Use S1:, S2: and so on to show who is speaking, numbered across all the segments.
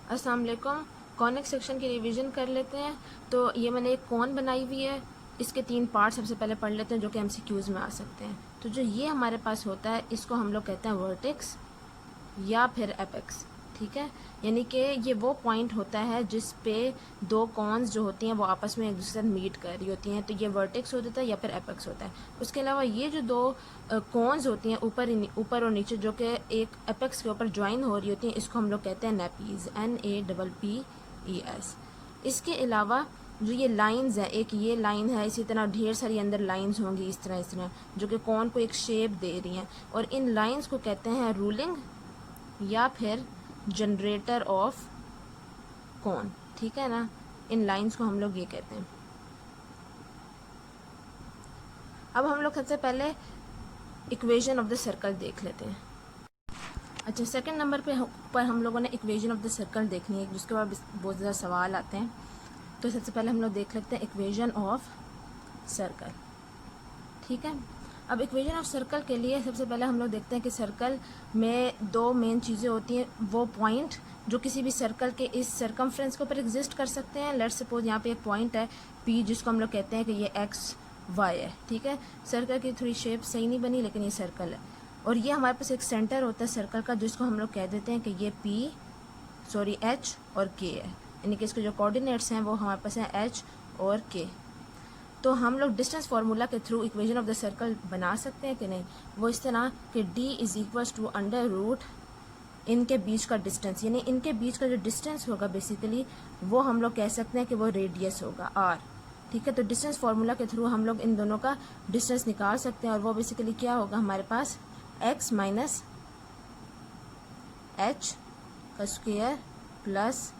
S1: अस्सलाम वालेकुम। Conic section की रिवीजन कर लेते हैं। तो ये मैंने एक कॉन बनाई हुई है, इसके 3 पार्ट सबसे पहले पढ़ लेते हैं जो कि एमसीक्यूज़ में आ सकते हैं। तो जो ये हमारे पास होता है इसको हम लोग कहते हैं वर्टेक्स या फिर एपेक्स, ठीक है। यानी कि ये वो पॉइंट होता है जिस पे दो कॉन्स जो होती हैं वो आपस में एक दूसरे से मीट कर रही होती हैं, तो ये वर्टेक्स होता है या फिर एपेक्स होता है। उसके अलावा ये जो दो कॉन्स होती हैं ऊपर और नीचे जो कि एक एपेक्स के ऊपर ज्वाइन हो रही होती हैं, इसको हम लोग कहते हैं नेपीज़, NAPPES। इसके अलावा जो ये लाइंस है, एक ये लाइन है, इसी तरह ढेर सारी अंदर लाइंस होंगी इस तरह जो कि कॉन को एक शेप दे रही हैं, और इन लाइंस को कहते हैं रूलिंग या फिर जनरेटर ऑफ कॉन, ठीक है ना। इन लाइंस को हम लोग ये कहते हैं। अब हम लोग सबसे पहले इक्वेशन ऑफ द सर्कल देख लेते हैं। अच्छा, सेकंड नंबर पर हम लोगों ने इक्वेशन ऑफ द सर्कल देखनी है, जिसके बाद बहुत ज़्यादा सवाल आते हैं। तो सबसे पहले हम लोग देख लेते हैं इक्वेशन ऑफ सर्कल, ठीक है। अब इक्वेशन ऑफ सर्कल के लिए सबसे पहले हम लोग देखते हैं कि सर्कल में दो मेन चीज़ें होती हैं, वो पॉइंट जो किसी भी सर्कल के इस सर्कमफ्रेंस के ऊपर एग्जिस्ट कर सकते हैं। लेट्स सपोज यहाँ पे एक पॉइंट है P, जिसको हम लोग कहते हैं कि ये XY है, ठीक है। सर्कल की थोड़ी शेप सही नहीं बनी, लेकिन ये सर्कल है। और ये हमारे पास एक सेंटर होता है सर्कल का, जिसको हम लोग कह देते हैं कि ये H और K है, यानी कि इसके जो कोऑर्डिनेट्स हैं वो हमारे पास हैं H और K। तो हम लोग डिस्टेंस फार्मूला के through equation of the circle बना सकते हैं कि नहीं। वो इस तरह कि D = अंडर रूट इनके बीच का डिस्टेंस, यानी इनके बीच का जो डिस्टेंस होगा बेसिकली वो हम लोग कह सकते हैं कि वो रेडियस होगा R, ठीक है। तो डिस्टेंस फार्मूला के थ्रू हम लोग इन दोनों का डिस्टेंस निकाल सकते हैं, और वो बेसिकली क्या होगा हमारे पास x माइनस h का square plus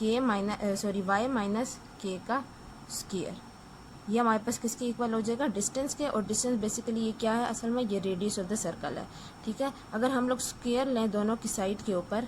S1: y minus k का स्क्वायर। ये हमारे पास किसके इक्वल हो जाएगा, डिस्टेंस के। और डिस्टेंस बेसिकली ये क्या है, असल में ये रेडियस ऑफ द सर्कल है, ठीक है। अगर हम लोग स्क्वायर लें दोनों की साइड के ऊपर,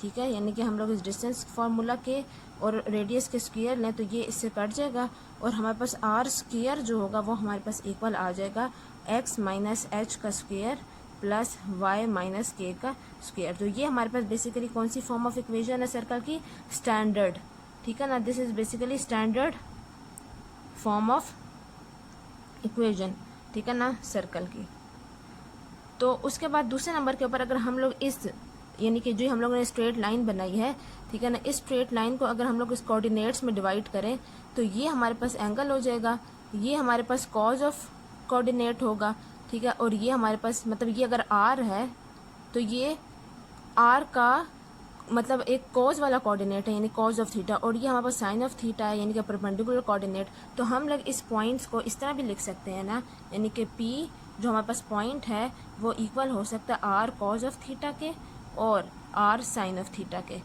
S1: ठीक है, यानी कि हम लोग इस डिस्टेंस फार्मूला के और रेडियस के स्क्वायर लें तो ये इससे कट जाएगा, और हमारे पास R स्क्वायर जो होगा वो हमारे पास इक्वल आ जाएगा x माइनस h का square plus y minus k का स्क्वायर। तो ये हमारे पास बेसिकली कौन सी फॉर्म ऑफ इक्वेशन है सर्कल की, स्टैंडर्ड, ठीक है ना। This is basically standard form of equation, ठीक है ना, सर्कल की। तो उसके बाद दूसरे नंबर के ऊपर अगर हम लोग इस, यानी कि जो हम लोगों ने स्ट्रेट लाइन बनाई है, ठीक है ना, इस स्ट्रेट लाइन को अगर हम लोग इस कोऑर्डिनेट्स में डिवाइड करें तो ये हमारे पास एंगल हो जाएगा, ये हमारे पास कॉज ऑफ कोऑर्डिनेट होगा, ठीक है। और ये हमारे पास मतलब ये अगर R है तो ये R का मतलब एक कॉज वाला कोऑर्डिनेट है, यानी कॉज ऑफ थीटा, और ये हमारे पास साइन ऑफ थीटा है, यानी कि परपेंडिकुलर कोऑर्डिनेट। तो हम लोग इस पॉइंट्स को इस तरह भी लिख सकते हैं ना, यानी कि P जो हमारे पास पॉइंट है वो इक्वल हो सकता है R कॉज ऑफ थीटा के और R साइन ऑफ थीटा के।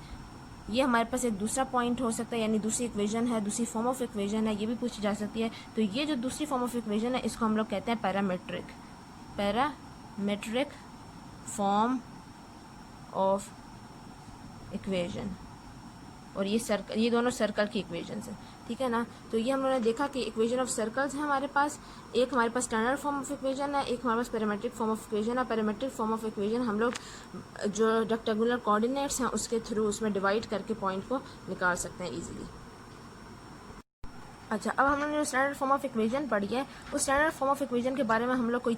S1: ये हमारे पास एक दूसरा पॉइंट हो सकता है, यानी दूसरी इक्वेशन है, दूसरी फॉर्म ऑफ इक्वेशन है, ये भी पूछी जा सकती है। तो ये जो दूसरी फॉर्म ऑफ इक्वेशन है इसको हम लोग कहते हैं पैरामेट्रिक फॉर्म ऑफ इक्वेशन, और ये दोनों सर्कल की इक्वेशन है, ठीक है ना। तो ये हम लोगों ने देखा कि इक्वेशन ऑफ सर्कल्स है हमारे पास, एक हमारे पास स्टैंडर्ड फॉर्म ऑफ इक्वेशन है, एक हमारे पास पैरामेट्रिक फॉर्म ऑफ इक्वेशन है। पैरामेट्रिक फॉर्म ऑफ इक्वेशन हम लोग जो रेक्टेंगुलर कोऑर्डिनेट्स हैं उसके थ्रू उसमें डिवाइड करके पॉइंट को निकाल सकते हैं ईजिली। अच्छा, अब हम लोग जो स्टैंडर्ड फॉर्म ऑफ इक्वेशन पढ़ी है उस स्टैंडर्ड फॉर्म ऑफ इक्वेशन के बारे में हम लोग कुछ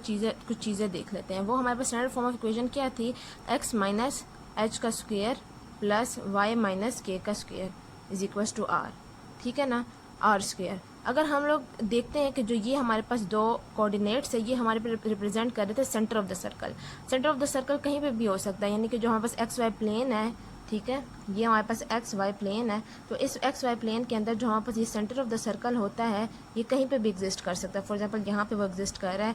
S1: चीज़ें देख लेते हैं। वो हमारे पास स्टैंडर्ड फॉर्म ऑफ इक्वेशन क्या थी, x माइनस h का square plus y minus k का square is equal to R, ठीक है ना, R स्क्वायर। अगर हम लोग देखते हैं कि जो ये हमारे पास दो कोऑर्डिनेट्स है ये हमारे पे रिप्रेजेंट कर रहे थे centre of the circle. Centre of the circle कहीं पे भी हो सकता है, यानी कि जो हमारे पास एक्स वाई प्लेन है, ठीक है, ये हमारे पास एक्स वाई प्लेन है। तो इस एक्स वाई प्लेन के अंदर जो हमारे पास ये सेंटर ऑफ द सर्कल होता है ये कहीं पे भी एग्जिस्ट कर सकता है। फॉर एग्जांपल यहाँ पे वो एग्जिस्ट कर रहा है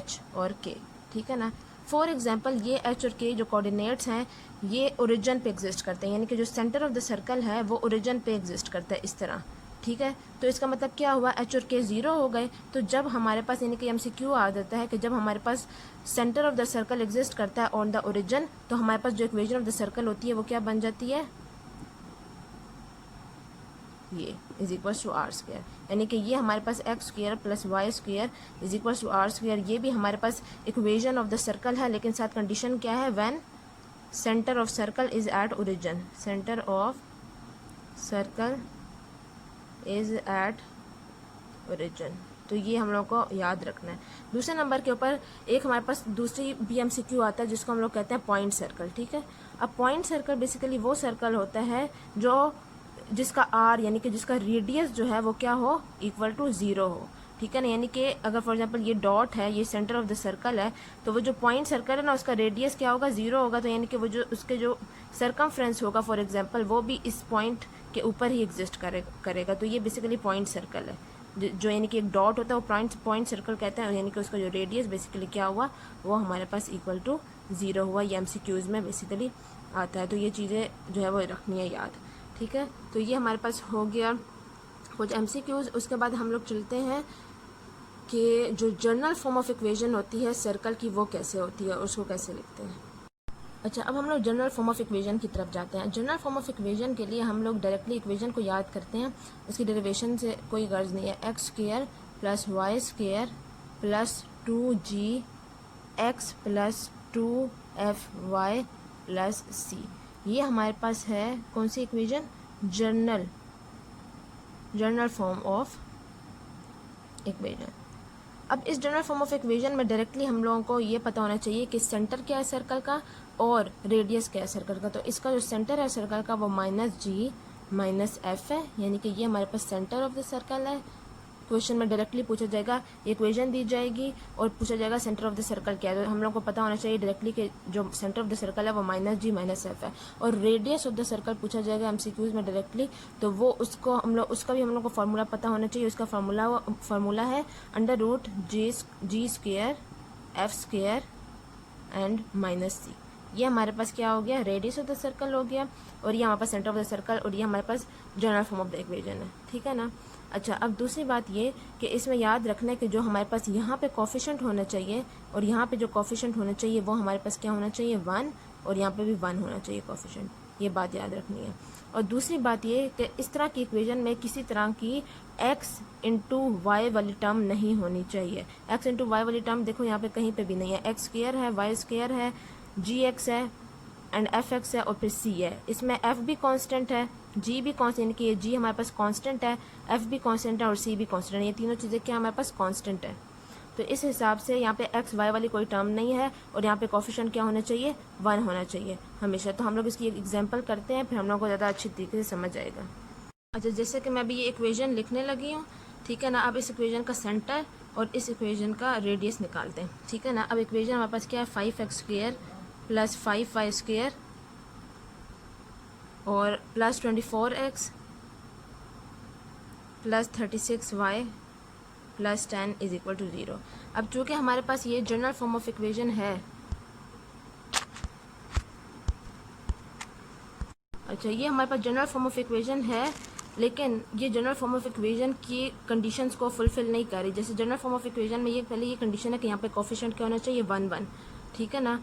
S1: H और K, ठीक है ना। फॉर एग्जांपल ये H और K जो कोऑर्डिनेट्स हैं ये ओरिजिन पे एग्जिस्ट करते हैं, यानी कि जो सेंटर ऑफ द सर्कल है वो ओरिजिन पे एग्जिस्ट करता है इस तरह, ठीक है। तो इसका मतलब क्या हुआ, H और K 0 हो गए। तो जब हमारे पास यानी कि MCQ आ जाता है कि जब हमारे पास centre of the circle exist करता है ऑन द ओरिजिन, तो हमारे पास जो इक्वेशन ऑफ द सर्कल होती है वो क्या बन जाती है, ये is equal to R square, यानी कि ये हमारे पास x square plus y square is equal to R square. ये भी हमारे पास इक्वेशन ऑफ द सर्कल है, लेकिन साथ कंडीशन क्या है, when centre of circle is at origin, centre of circle is at origin. तो ये हम लोग को याद रखना है। दूसरे नंबर के ऊपर एक हमारे पास दूसरी भी MCQ आता है जिसको हम लोग कहते हैं पॉइंट सर्कल, ठीक है। अब पॉइंट सर्कल बेसिकली वो सर्कल होता है जो जिसका आर यानी कि जिसका रेडियस जो है वो क्या हो, इक्वल टू 0 हो, ठीक है ना। यानी कि अगर फॉर एग्जांपल ये डॉट है, ये सेंटर ऑफ द सर्कल है, तो वो जो पॉइंट सर्कल है ना उसका रेडियस क्या होगा, 0 होगा। तो यानी कि वो जो उसके जो सरकमफ्रेंस होगा फॉर एग्जांपल वो भी इस पॉइंट के ऊपर ही एग्जिस्ट करेगा। तो ये बेसिकली पॉइंट सर्कल है, जो यानी कि एक डॉट होता है वो पॉइंट सर्कल कहते हैं। यानी कि उसका जो रेडियस बेसिकली क्या हुआ, वो हमारे पास इक्वल टू 0 हुआ। ये MCQs में बेसिकली आता है। तो ये चीज़ें जो है वो रखनी है याद, ठीक है। तो ये हमारे पास हो गया कुछ MCQs। उसके बाद हम लोग चलते हैं कि जो जनरल फॉर्म ऑफ इक्वेशन होती है सर्कल की वो कैसे होती है, उसको कैसे लिखते हैं। अच्छा, अब हम लोग जनरल फॉर्म ऑफ इक्वेशन की तरफ जाते हैं। जनरल फॉर्म ऑफ इक्वेशन के लिए हम लोग डायरेक्टली इक्वेशन को याद करते हैं, इसकी डेरिवेशन से कोई गर्ज नहीं है। X square plus Y square plus 2gx plus 2fy plus c, ये हमारे पास है कौन सी equation, general form of equation. अब इस जनरल फॉर्म ऑफ इक्वेशन में डायरेक्टली हम लोगों को ये पता होना चाहिए कि सेंटर क्या है सर्कल का और रेडियस क्या है सर्कल का। तो इसका जो सेंटर है सर्कल का वो -g -f है, यानी कि ये हमारे पास सेंटर ऑफ द सर्कल है। क्वेश्चन में डायरेक्टली पूछा जाएगा, इक्वेशन दी जाएगी और पूछा जाएगा सेंटर ऑफ द सर्कल क्या है। तो हम लोग को पता होना चाहिए डायरेक्टली कि जो सेंटर ऑफ द सर्कल है वो -g -f है। और रेडियस ऑफ द सर्कल पूछा जाएगा MCQs में डायरेक्टली, तो वो उसको हम लोग उसका भी हम लोग को फार्मूला पता होना चाहिए। उसका फार्मूला है √g square f square and -c। ये हमारे पास क्या हो गया, रेडियस ऑफ द सर्कल हो गया, और ये हमारे पास सेंटर ऑफ द सर्कल, और ये हमारे पास general form of the equation है, ठीक है ना। अच्छा, अब दूसरी बात ये कि इसमें याद रखना है कि जो हमारे पास यहाँ पे कोफिशिएंट होना चाहिए और यहाँ पे जो कोफिशिएंट होना चाहिए वो हमारे पास क्या होना चाहिए, 1, और यहाँ पे भी 1 होना चाहिए कोफिशिएंट। ये बात याद रखनी है। और दूसरी बात ये कि इस तरह की इक्वेशन में किसी तरह की x इंटू वाई वाली टर्म नहीं होनी चाहिए। x इंटू वाई वाली टर्म देखो यहाँ पे कहीं पे भी नहीं है। x स्क्वायर है, y स्क्वायर है, gx है एंड fx है और फिर c है। इसमें f भी कांस्टेंट है, g भी कांस्टेंट, यानी कि ये g हमारे पास कांस्टेंट है, f भी कांस्टेंट है और c भी कांस्टेंट है। ये तीनों चीज़ें क्या हमारे पास कांस्टेंट है। तो इस हिसाब से यहाँ पे x y वाली कोई टर्म नहीं है, और यहाँ पे कोफिशिएंट क्या होना चाहिए, 1 होना चाहिए हमेशा। तो हम लोग इसकी एक एग्जांपल करते हैं, फिर हम लोग को ज़्यादा अच्छी तरीके से समझ आएगा। अच्छा, जैसे कि मैं अभी ये इक्वेशन लिखने लगी हूँ, ठीक है ना। अब इस इक्वेशन का सेंटर और इस इक्वेशन का रेडियस निकालते हैं, ठीक है ना। अब इक्वेशन हमारे पास क्या है, 5x square plus 5y square और plus 24x plus 36y plus 10 is equal to 0। अब चूँकि हमारे पास ये जनरल फॉर्म ऑफ इक्वेशन है, अच्छा ये हमारे पास जनरल फॉर्म ऑफ इक्वेशन है, लेकिन ये जनरल फॉर्म ऑफ इक्वेशन की कंडीशंस को फुलफिल नहीं कर रही। जैसे जनरल फॉर्म ऑफ इक्वेशन में ये पहले ये कंडीशन है कि यहाँ पे कोफिशिएंट क्या होना चाहिए, 1 1, ठीक है ना।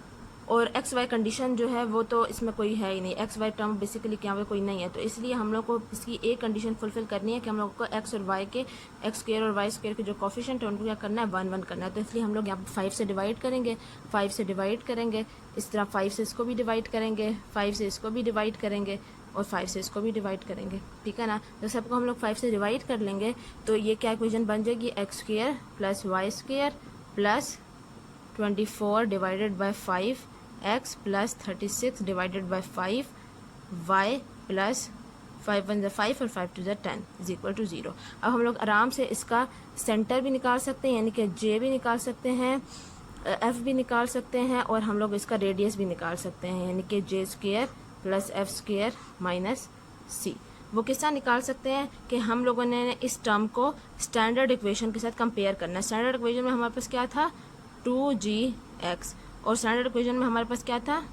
S1: और एक्स वाई कंडीशन जो है वो तो इसमें कोई है ही नहीं, एक्स वाई टर्म बेसिकली क्या है कोई नहीं है। तो इसलिए हम लोग को इसकी एक कंडीशन फुलफिल करनी है कि हम लोग को एक्स और वाई के, एक्स स्क्वायर और वाई स्क्वायर के जो कोफिशिएंट है उनको क्या करना है, 1 1 करना है। तो इसलिए हम लोग यहाँ पर 5 से डिवाइड करेंगे, 5 से डिवाइड करेंगे, इस तरह 5 से इसको भी डिवाइड करेंगे, 5 से इसको भी डिवाइड करेंगे और 5 से इसको भी डिवाइड करेंगे, ठीक है ना। तो सबको हम लोग 5 से डिवाइड कर लेंगे तो ये क्या इक्वेशन बन जाएगी, x square plus Y square plus 24 divided by 5 x plus 36 divided by 5 y plus 5 1 5 और 5 2 10 इज इक्वल टू 0। अब हम लोग आराम से इसका सेंटर भी निकाल सकते हैं, यानी कि j भी निकाल सकते हैं, f भी निकाल सकते हैं, और हम लोग इसका रेडियस भी निकाल सकते हैं, यानी कि j square plus f square minus c। वो किस तरह निकाल सकते हैं कि हम लोगों ने इस टर्म को स्टैंडर्ड इक्वेशन के साथ कंपेयर करना है। स्टैंडर्ड इक्वेशन में हमारे पास क्या था, 2gx, और स्टैंडर्ड इक्वेशन में हमारे पास क्या था,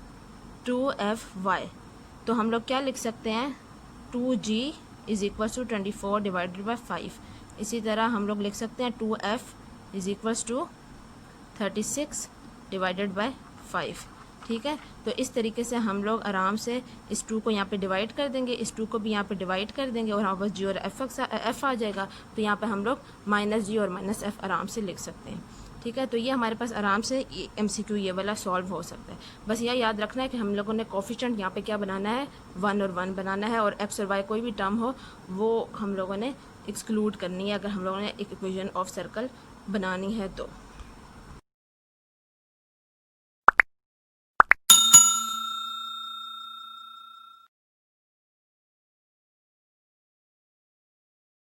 S1: 2fy। तो हम लोग क्या लिख सकते हैं, 2g is equals to 24 divided by 5। इसी तरह हम लोग लिख सकते हैं 2f is equals to 36 divided by 5, ठीक है। तो इस तरीके से हम लोग आराम से इस 2 को यहाँ पे डिवाइड कर देंगे, इस 2 को भी यहाँ पे डिवाइड कर देंगे, और हमारे पास g और f आ जाएगा। तो यहाँ पे हम लोग -g और -f आराम से लिख सकते हैं, ठीक ठीक है, तो ये हमारे पास आराम से MCQ ये वाला सॉल्व हो सकता है। बस यह याद रखना है कि हम लोगों ने कोफिशिएंट यहाँ पे क्या बनाना है, 1 और 1 बनाना है, और एक्स और वाई कोई भी टर्म हो वो हम लोगों ने एक्सक्लूड करनी है अगर हम लोगों ने एक इक्वेशन ऑफ सर्कल बनानी है तो।